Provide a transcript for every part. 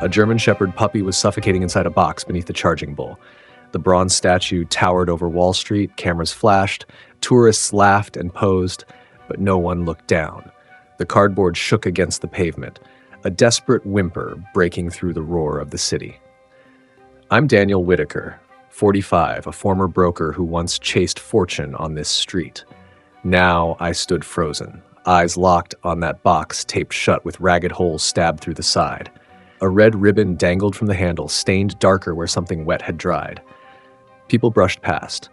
A German Shepherd puppy was suffocating inside a box beneath the charging bull. The bronze statue towered over Wall Street, cameras flashed, tourists laughed and posed, but no one looked down. The cardboard shook against the pavement, a desperate whimper breaking through the roar of the city. I'm Daniel Whitaker, 45, a former broker who once chased fortune on this street. Now I stood frozen, eyes locked on that box taped shut with ragged holes stabbed through the side. A red ribbon dangled from the handle, stained darker where something wet had dried. People brushed past.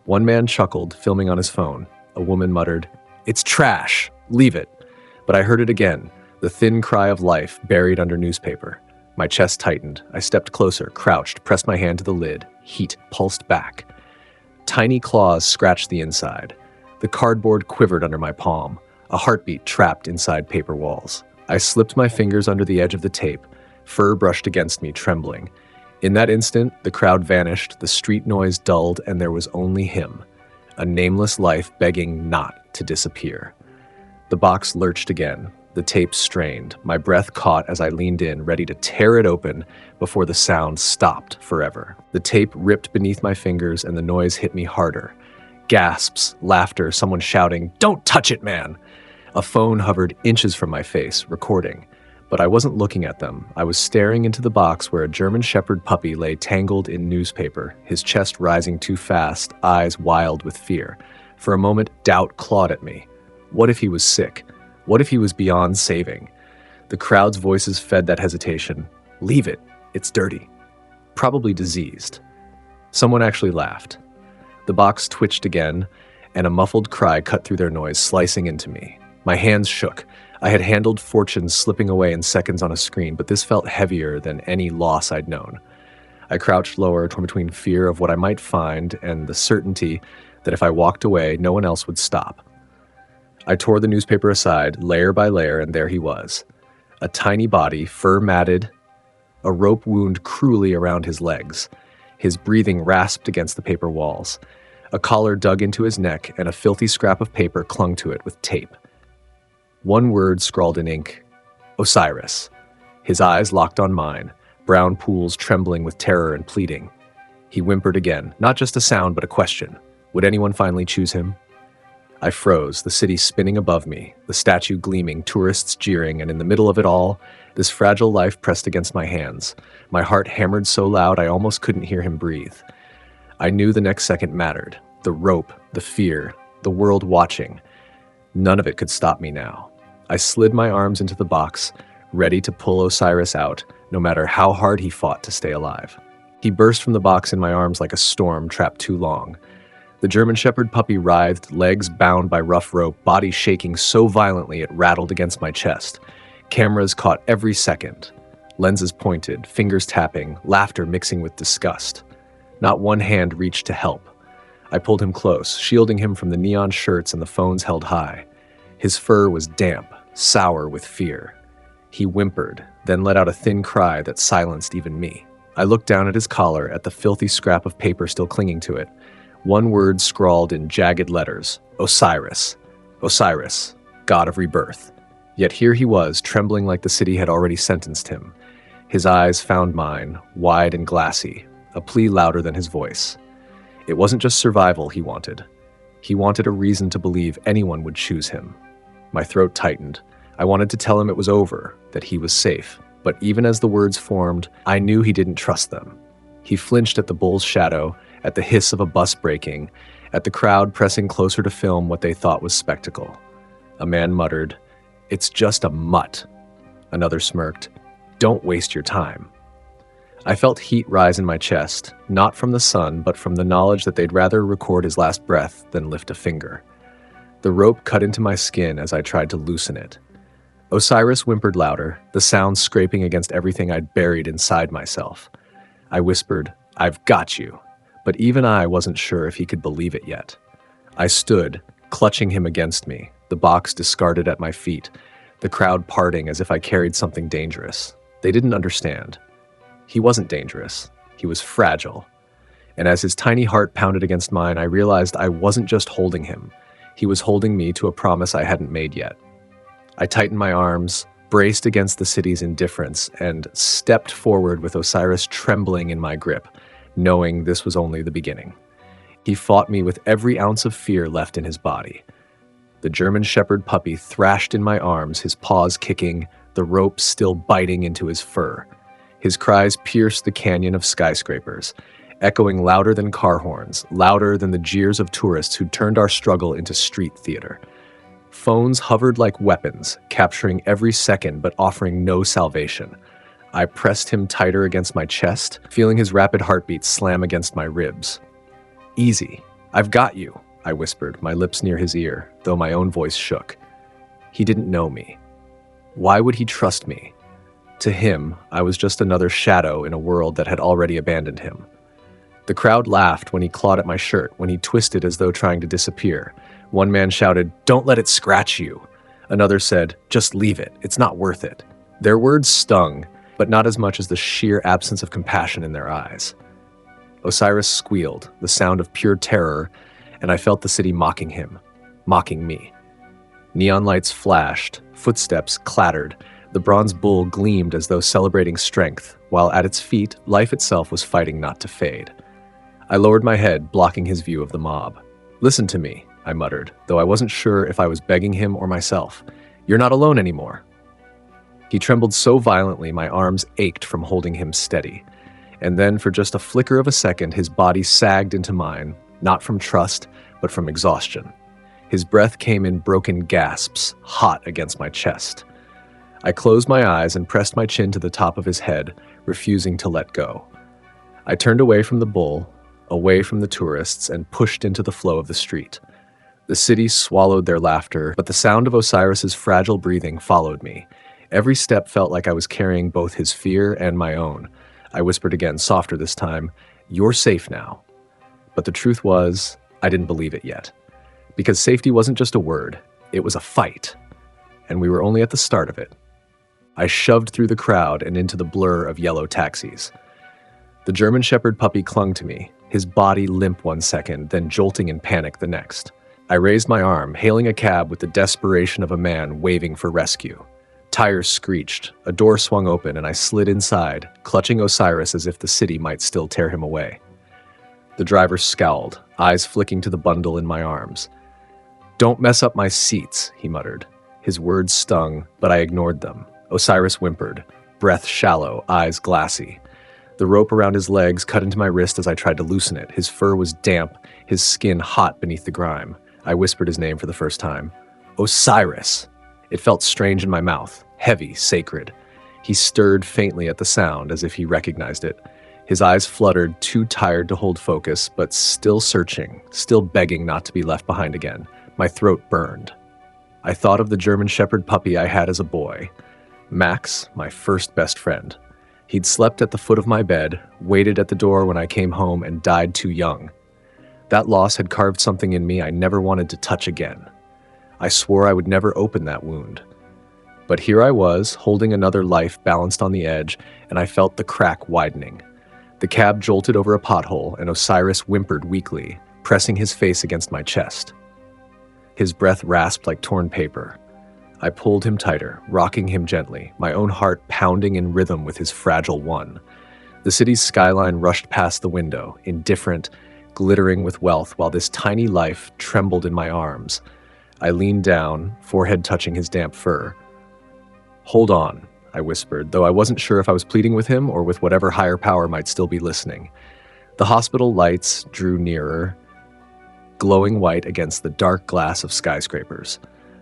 One man chuckled, filming on his phone. A woman muttered, "It's trash, leave it." But I heard it again, the thin cry of life buried under newspaper. My chest tightened. I stepped closer, crouched, pressed my hand to the lid. Heat pulsed back. Tiny claws scratched the inside. The cardboard quivered under my palm, a heartbeat trapped inside paper walls. I slipped my fingers under the edge of the tape. Fur brushed against me, trembling. In that instant, the crowd vanished, the street noise dulled, and there was only him, a nameless life begging not to disappear. The box lurched again. The tape strained. My breath caught as I leaned in, ready to tear it open before the sound stopped forever. The tape ripped beneath my fingers and the noise hit me harder. Gasps, laughter, someone shouting, "Don't touch it, man!" A phone hovered inches from my face, recording. But I wasn't looking at them. I was staring into the box where a German Shepherd puppy lay tangled in newspaper, his chest rising too fast, eyes wild with fear. For a moment, doubt clawed at me. What if he was sick? What if he was beyond saving? The crowd's voices fed that hesitation. Leave it. It's dirty. Probably diseased. Someone actually laughed. The box twitched again, and a muffled cry cut through their noise, slicing into me. My hands shook. I had handled fortunes slipping away in seconds on a screen, but this felt heavier than any loss I'd known. I crouched lower, torn between fear of what I might find and the certainty that if I walked away, no one else would stop. I tore the newspaper aside, layer by layer, and there he was. A tiny body, fur matted, a rope wound cruelly around his legs. His breathing rasped against the paper walls. A collar dug into his neck, and a filthy scrap of paper clung to it with tape. One word scrawled in ink, Osiris. His eyes locked on mine, brown pools trembling with terror and pleading. He whimpered again, not just a sound, but a question. Would anyone finally choose him? I froze, the city spinning above me, the statue gleaming, tourists jeering, and in the middle of it all, this fragile life pressed against my hands. My heart hammered so loud I almost couldn't hear him breathe. I knew the next second mattered. The rope, the fear, the world watching. None of it could stop me now. I slid my arms into the box, ready to pull Osiris out, no matter how hard he fought to stay alive. He burst from the box in my arms like a storm trapped too long. The German Shepherd puppy writhed, legs bound by rough rope, body shaking so violently it rattled against my chest. Cameras caught every second. Lenses pointed, fingers tapping, laughter mixing with disgust. Not one hand reached to help. I pulled him close, shielding him from the neon shirts and the phones held high. His fur was damp, sour with fear. He whimpered, then let out a thin cry that silenced even me. I looked down at his collar, at the filthy scrap of paper still clinging to it. One word scrawled in jagged letters, Osiris. Osiris, god of rebirth. Yet here he was, trembling like the city had already sentenced him. His eyes found mine, wide and glassy, a plea louder than his voice. It wasn't just survival he wanted. He wanted a reason to believe anyone would choose him. My throat tightened. I wanted to tell him it was over, that he was safe. But even as the words formed, I knew he didn't trust them. He flinched at the bull's shadow, at the hiss of a bus braking, at the crowd pressing closer to film what they thought was spectacle. A man muttered, "It's just a mutt." Another smirked, "Don't waste your time." I felt heat rise in my chest, not from the sun, but from the knowledge that they'd rather record his last breath than lift a finger. The rope cut into my skin as I tried to loosen it. Osiris whimpered louder, the sound scraping against everything I'd buried inside myself. I whispered, "I've got you." But even I wasn't sure if he could believe it yet. I stood, clutching him against me, the box discarded at my feet, the crowd parting as if I carried something dangerous. They didn't understand. He wasn't dangerous. He was fragile. And as his tiny heart pounded against mine, I realized I wasn't just holding him. He was holding me to a promise I hadn't made yet. I tightened my arms, braced against the city's indifference, and stepped forward with Osiris trembling in my grip, knowing this was only the beginning. He fought me with every ounce of fear left in his body. The German Shepherd puppy thrashed in my arms, his paws kicking, the rope still biting into his fur. His cries pierced the canyon of skyscrapers, echoing louder than car horns, louder than the jeers of tourists who turned our struggle into street theater. Phones hovered like weapons, capturing every second but offering no salvation. I pressed him tighter against my chest, feeling his rapid heartbeat slam against my ribs. "Easy. I've got you," I whispered, my lips near his ear, though my own voice shook. He didn't know me. Why would he trust me? To him, I was just another shadow in a world that had already abandoned him. The crowd laughed when he clawed at my shirt, when he twisted as though trying to disappear. One man shouted, "Don't let it scratch you." Another said, "Just leave it. It's not worth it." Their words stung, but not as much as the sheer absence of compassion in their eyes. Osiris squealed, the sound of pure terror, and I felt the city mocking him, mocking me. Neon lights flashed, footsteps clattered, the bronze bull gleamed as though celebrating strength, while at its feet, life itself was fighting not to fade. I lowered my head, blocking his view of the mob. "Listen to me," I muttered, though I wasn't sure if I was begging him or myself. "You're not alone anymore." He trembled so violently my arms ached from holding him steady. And then, for just a flicker of a second, his body sagged into mine, not from trust, but from exhaustion. His breath came in broken gasps, hot against my chest. I closed my eyes and pressed my chin to the top of his head, refusing to let go. I turned away from the bull, away from the tourists, and pushed into the flow of the street. The city swallowed their laughter, but the sound of Osiris's fragile breathing followed me. Every step felt like I was carrying both his fear and my own. I whispered again, softer this time, "You're safe now." But the truth was, I didn't believe it yet. Because safety wasn't just a word, it was a fight. And we were only at the start of it. I shoved through the crowd and into the blur of yellow taxis. The German Shepherd puppy clung to me, his body limp one second, then jolting in panic the next. I raised my arm, hailing a cab with the desperation of a man waving for rescue. Tires screeched, a door swung open, and I slid inside, clutching Osiris as if the city might still tear him away. The driver scowled, eyes flicking to the bundle in my arms. "Don't mess up my seats," he muttered. His words stung, but I ignored them. Osiris whimpered, breath shallow, eyes glassy. The rope around his legs cut into my wrist as I tried to loosen it. His fur was damp, his skin hot beneath the grime. I whispered his name for the first time. "Osiris!" It felt strange in my mouth, heavy, sacred. He stirred faintly at the sound, as if he recognized it. His eyes fluttered, too tired to hold focus, but still searching, still begging not to be left behind again. My throat burned. I thought of the German Shepherd puppy I had as a boy. Max, my first best friend. He'd slept at the foot of my bed, waited at the door when I came home, and died too young. That loss had carved something in me I never wanted to touch again. I swore I would never open that wound. But here I was, holding another life balanced on the edge, and I felt the crack widening. The cab jolted over a pothole, and Osiris whimpered weakly, pressing his face against my chest. His breath rasped like torn paper. I pulled him tighter, rocking him gently, my own heart pounding in rhythm with his fragile one. The city's skyline rushed past the window, indifferent, glittering with wealth, while this tiny life trembled in my arms. I leaned down, forehead touching his damp fur. "Hold on," I whispered, though I wasn't sure if I was pleading with him or with whatever higher power might still be listening. The hospital lights drew nearer, glowing white against the dark glass of skyscrapers.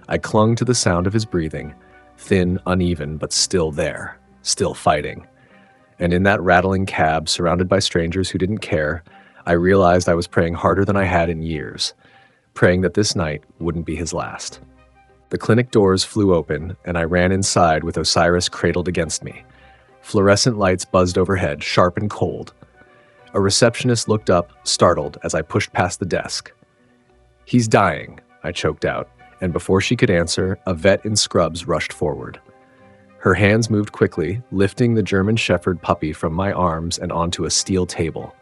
I clung to the sound of his breathing, thin, uneven, but still there, still fighting. And in that rattling cab, surrounded by strangers who didn't care, I realized I was praying harder than I had in years, praying that this night wouldn't be his last. The clinic doors flew open, and I ran inside with Osiris cradled against me. Fluorescent lights buzzed overhead, sharp and cold. A receptionist looked up, startled, as I pushed past the desk. "He's dying," I choked out, and before she could answer, a vet in scrubs rushed forward. Her hands moved quickly, lifting the German Shepherd puppy from my arms and onto a steel table.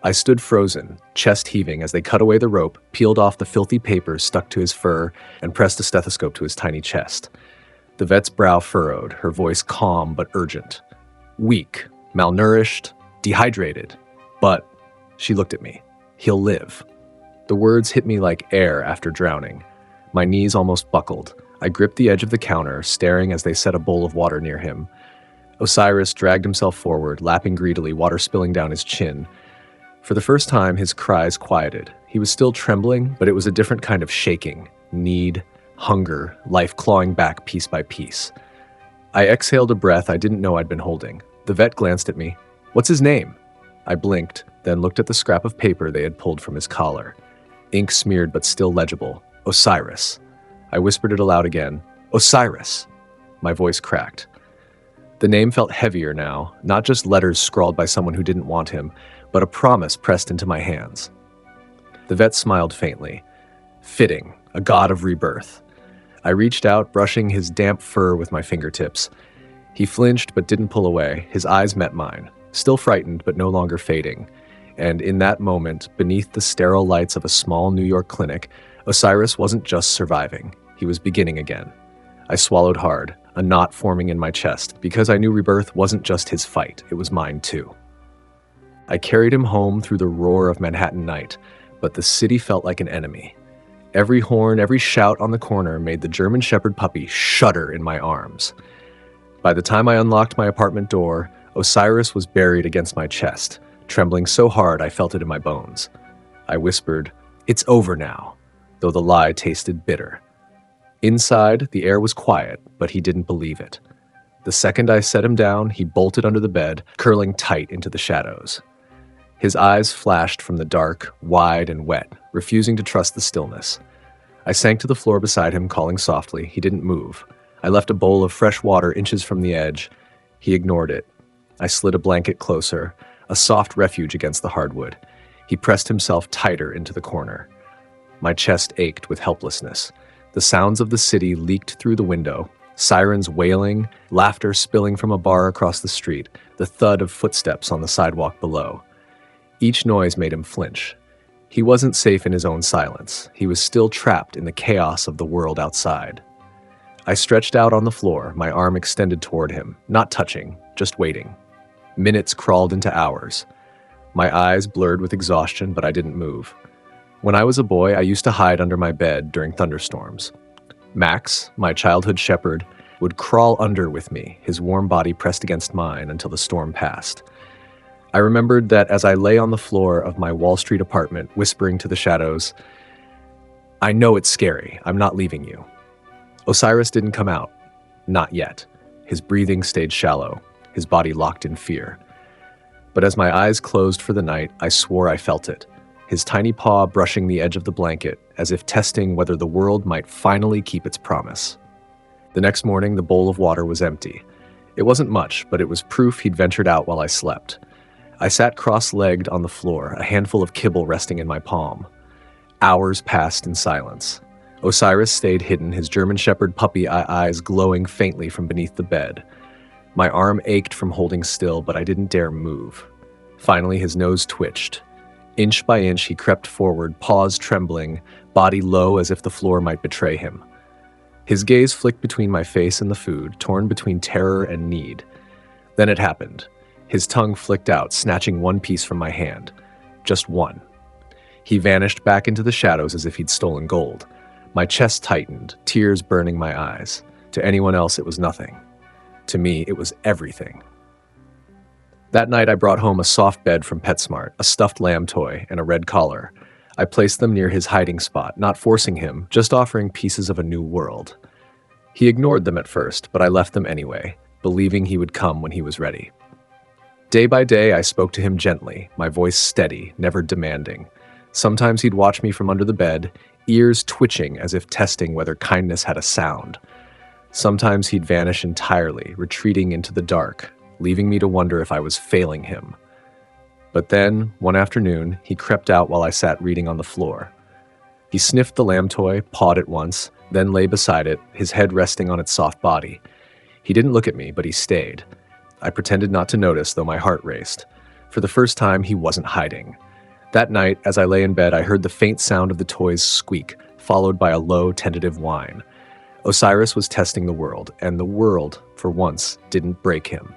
I stood frozen, chest heaving as they cut away the rope, peeled off the filthy papers stuck to his fur, and pressed a stethoscope to his tiny chest. The vet's brow furrowed, her voice calm but urgent. Weak, malnourished, dehydrated. But, she looked at me, he'll live. The words hit me like air after drowning. My knees almost buckled. I gripped the edge of the counter, staring as they set a bowl of water near him. Osiris dragged himself forward, lapping greedily, water spilling down his chin. For the first time, his cries quieted. He was still trembling, but it was a different kind of shaking. Need, hunger, life clawing back piece by piece. I exhaled a breath I didn't know I'd been holding. The vet glanced at me. "What's his name?" I blinked, then looked at the scrap of paper they had pulled from his collar. Ink smeared but still legible. Osiris. I whispered it aloud again. Osiris. My voice cracked. The name felt heavier now, not just letters scrawled by someone who didn't want him, but a promise pressed into my hands. The vet smiled faintly. Fitting, a god of rebirth. I reached out, brushing his damp fur with my fingertips. He flinched but didn't pull away. His eyes met mine, still frightened but no longer fading. And in that moment, beneath the sterile lights of a small New York clinic, Osiris wasn't just surviving. He was beginning again. I swallowed hard, a knot forming in my chest, because I knew rebirth wasn't just his fight, it was mine too. I carried him home through the roar of Manhattan night, but the city felt like an enemy. Every horn, every shout on the corner made the German Shepherd puppy shudder in my arms. By the time I unlocked my apartment door, Osiris was buried against my chest, trembling so hard I felt it in my bones. I whispered, "It's over now," though the lie tasted bitter. Inside, the air was quiet, but he didn't believe it. The second I set him down, he bolted under the bed, curling tight into the shadows. His eyes flashed from the dark, wide and wet, refusing to trust the stillness. I sank to the floor beside him, calling softly. He didn't move. I left a bowl of fresh water inches from the edge. He ignored it. I slid a blanket closer, a soft refuge against the hardwood. He pressed himself tighter into the corner. My chest ached with helplessness. The sounds of the city leaked through the window, sirens wailing, laughter spilling from a bar across the street, the thud of footsteps on the sidewalk below. Each noise made him flinch. He wasn't safe in his own silence. He was still trapped in the chaos of the world outside. I stretched out on the floor, my arm extended toward him, not touching, just waiting. Minutes crawled into hours. My eyes blurred with exhaustion, but I didn't move. When I was a boy, I used to hide under my bed during thunderstorms. Max, my childhood shepherd, would crawl under with me, his warm body pressed against mine until the storm passed. I remembered that as I lay on the floor of my Wall Street apartment, whispering to the shadows, "I know it's scary. I'm not leaving you." Osiris didn't come out. Not yet. His breathing stayed shallow, his body locked in fear. But as my eyes closed for the night, I swore I felt it, his tiny paw brushing the edge of the blanket, as if testing whether the world might finally keep its promise. The next morning, the bowl of water was empty. It wasn't much, but it was proof he'd ventured out while I slept. I sat cross-legged on the floor, a handful of kibble resting in my palm. Hours passed in silence. Osiris stayed hidden, his German Shepherd puppy eyes glowing faintly from beneath the bed. My arm ached from holding still, but I didn't dare move. Finally, his nose twitched. Inch by inch, he crept forward, paws trembling, body low as if the floor might betray him. His gaze flicked between my face and the food, torn between terror and need. Then it happened. His tongue flicked out, snatching one piece from my hand. Just one. He vanished back into the shadows as if he'd stolen gold. My chest tightened, tears burning my eyes. To anyone else, it was nothing. To me, it was everything. That night, I brought home a soft bed from PetSmart, a stuffed lamb toy, and a red collar. I placed them near his hiding spot, not forcing him, just offering pieces of a new world. He ignored them at first, but I left them anyway, believing he would come when he was ready. Day by day, I spoke to him gently, my voice steady, never demanding. Sometimes he'd watch me from under the bed, ears twitching as if testing whether kindness had a sound. Sometimes he'd vanish entirely, retreating into the dark, leaving me to wonder if I was failing him. But then, one afternoon, he crept out while I sat reading on the floor. He sniffed the lamb toy, pawed it once, then lay beside it, his head resting on its soft body. He didn't look at me, but he stayed. I pretended not to notice, though my heart raced. For the first time, he wasn't hiding. That night, as I lay in bed, I heard the faint sound of the toy's squeak, followed by a low, tentative whine. Osiris was testing the world, and the world, for once, didn't break him.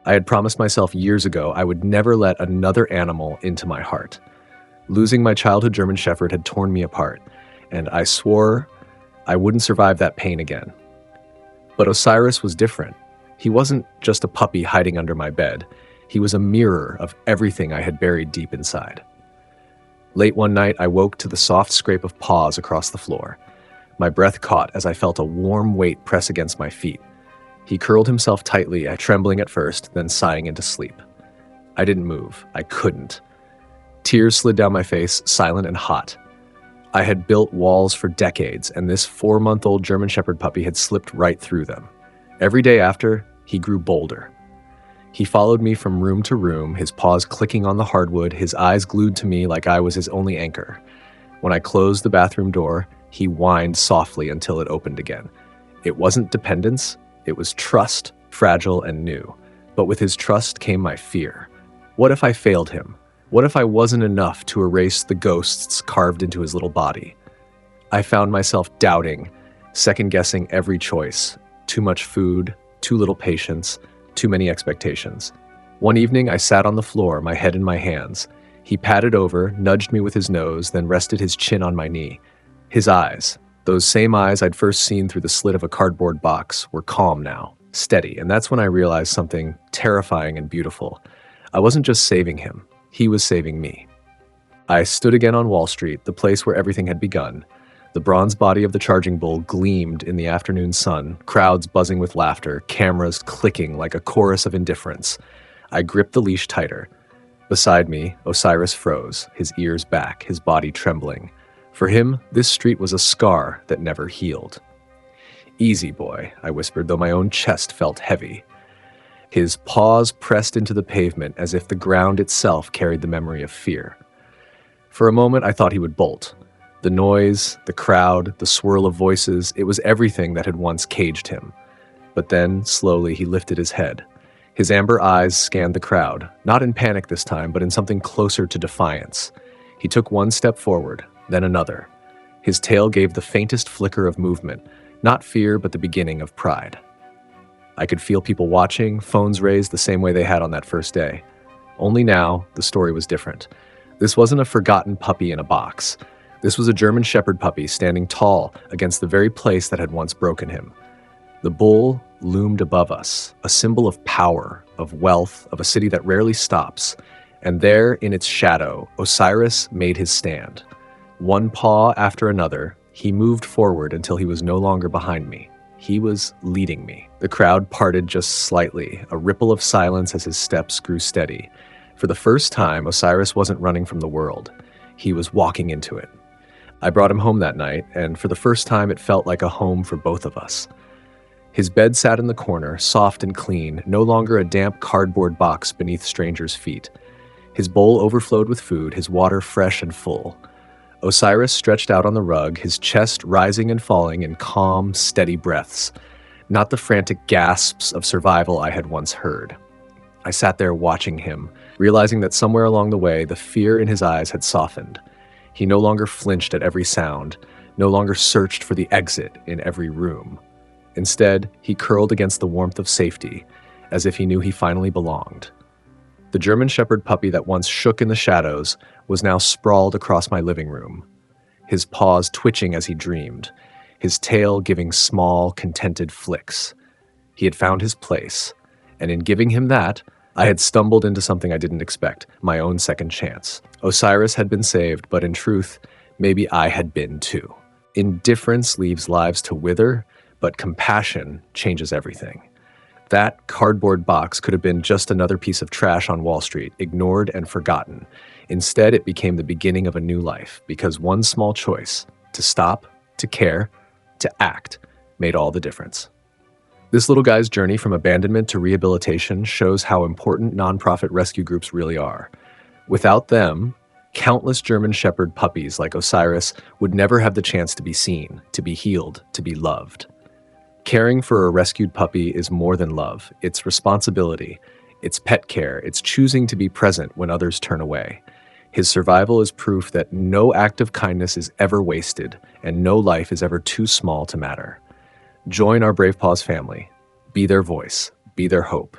I had promised myself years ago I would never let another animal into my heart. Losing my childhood German Shepherd had torn me apart, and I swore I wouldn't survive that pain again. But Osiris was different. He wasn't just a puppy hiding under my bed. He was a mirror of everything I had buried deep inside. Late one night, I woke to the soft scrape of paws across the floor. My breath caught as I felt a warm weight press against my feet. He curled himself tightly, trembling at first, then sighing into sleep. I didn't move. I couldn't. Tears slid down my face, silent and hot. I had built walls for decades, and this 4-month-old German Shepherd puppy had slipped right through them. Every day after, he grew bolder. He followed me from room to room, his paws clicking on the hardwood, his eyes glued to me like I was his only anchor. When I closed the bathroom door, he whined softly until it opened again. It wasn't dependence, it was trust, fragile and new. But with his trust came my fear. What if I failed him? What if I wasn't enough to erase the ghosts carved into his little body? I found myself doubting, second-guessing every choice. Too much food, too little patience, too many expectations. One evening, I sat on the floor, my head in my hands. He patted over, nudged me with his nose, then rested his chin on my knee. His eyes, those same eyes I'd first seen through the slit of a cardboard box, were calm now, steady, and that's when I realized something terrifying and beautiful. I wasn't just saving him. He was saving me. I stood again on Wall Street, the place where everything had begun. The bronze body of the charging bull gleamed in the afternoon sun, crowds buzzing with laughter, cameras clicking like a chorus of indifference. I gripped the leash tighter. Beside me, Osiris froze, his ears back, his body trembling. For him, this street was a scar that never healed. "Easy, boy," I whispered, though my own chest felt heavy. His paws pressed into the pavement as if the ground itself carried the memory of fear. For a moment, I thought he would bolt. The noise, the crowd, the swirl of voices, it was everything that had once caged him. But then, slowly, he lifted his head. His amber eyes scanned the crowd, not in panic this time, but in something closer to defiance. He took one step forward, then another. His tail gave the faintest flicker of movement, not fear, but the beginning of pride. I could feel people watching, phones raised the same way they had on that first day. Only now, the story was different. This wasn't a forgotten puppy in a box. This was a German Shepherd puppy standing tall against the very place that had once broken him. The bull loomed above us, a symbol of power, of wealth, of a city that rarely stops. And there, in its shadow, Osiris made his stand. One paw after another, he moved forward until he was no longer behind me. He was leading me. The crowd parted just slightly, a ripple of silence as his steps grew steady. For the first time, Osiris wasn't running from the world. He was walking into it. I brought him home that night, and for the first time it felt like a home for both of us. His bed sat in the corner, soft and clean, no longer a damp cardboard box beneath strangers' feet. His bowl overflowed with food, his water fresh and full. Osiris stretched out on the rug, his chest rising and falling in calm, steady breaths, not the frantic gasps of survival I had once heard. I sat there watching him, realizing that somewhere along the way, the fear in his eyes had softened. He no longer flinched at every sound, no longer searched for the exit in every room. Instead, he curled against the warmth of safety, as if he knew he finally belonged. The German Shepherd puppy that once shook in the shadows was now sprawled across my living room, his paws twitching as he dreamed, his tail giving small, contented flicks. He had found his place, and in giving him that, I had stumbled into something I didn't expect, my own second chance. Osiris had been saved, but in truth, maybe I had been too. Indifference leaves lives to wither, but compassion changes everything. That cardboard box could have been just another piece of trash on Wall Street, ignored and forgotten. Instead, it became the beginning of a new life, because one small choice, to stop, to care, to act, made all the difference. This little guy's journey from abandonment to rehabilitation shows how important nonprofit rescue groups really are. Without them, countless German Shepherd puppies like Osiris would never have the chance to be seen, to be healed, to be loved. Caring for a rescued puppy is more than love. It's responsibility. It's pet care. It's choosing to be present when others turn away. His survival is proof that no act of kindness is ever wasted and no life is ever too small to matter. Join our Brave Paws family. Be their voice. Be their hope.